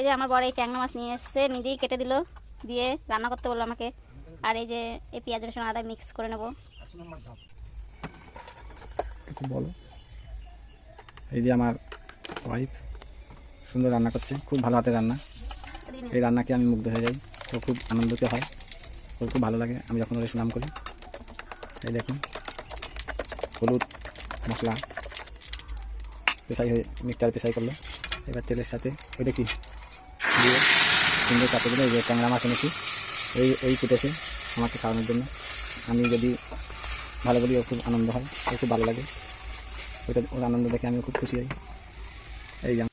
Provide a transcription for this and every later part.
এই যে আমার বড় এই ট্যাংরা মাছ নিয়ে এসছে, নিজেই কেটে দিল, দিয়ে রান্না করতে বললো আমাকে। আর এই যে এই পেঁয়াজ রসুন আদা মিক্স করে নেবো। বলো, এই যে আমার ওয়াইফ সুন্দর রান্না করছে, খুব ভালো হাতের রান্না। এই রান্নাকে আমি মুগ্ধ হয়ে যাই, তো খুব আনন্দিত হয়, ওর খুব ভালো লাগে আমি যখন ওর সুনাম করি। এই দেখুন, হলুদ মশলা পেশাই হয়ে মিক্সচার পেশাই করলো। এবার তেলের সাথে ওইটা কি দিয়ে সুন্দর কাটে দিলে, এই যে ট্যাংরা মাছ এনেছি, এই কুটেছে আমাকে খাওয়ানোর জন্য। আমি যদি ভালো বলি ও খুব আনন্দ হয়, ওর খুব ভালো লাগে, ওইটা ওর আনন্দ দেখে আমিও খুব খুশি হই। এই যে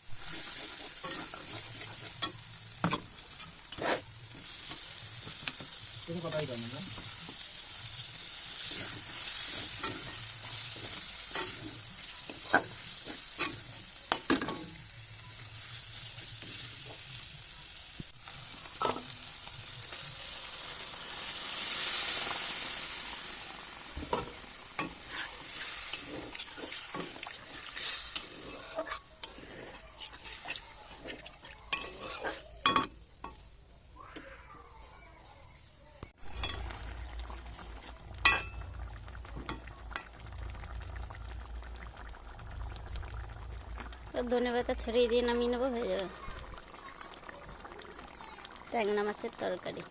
কথাই জানি না। ধনেপাতা ছড়িয়ে দিয়ে নামিয়ে নেবো, হয়ে যাবে ট্যাংরা মাছের তরকারি।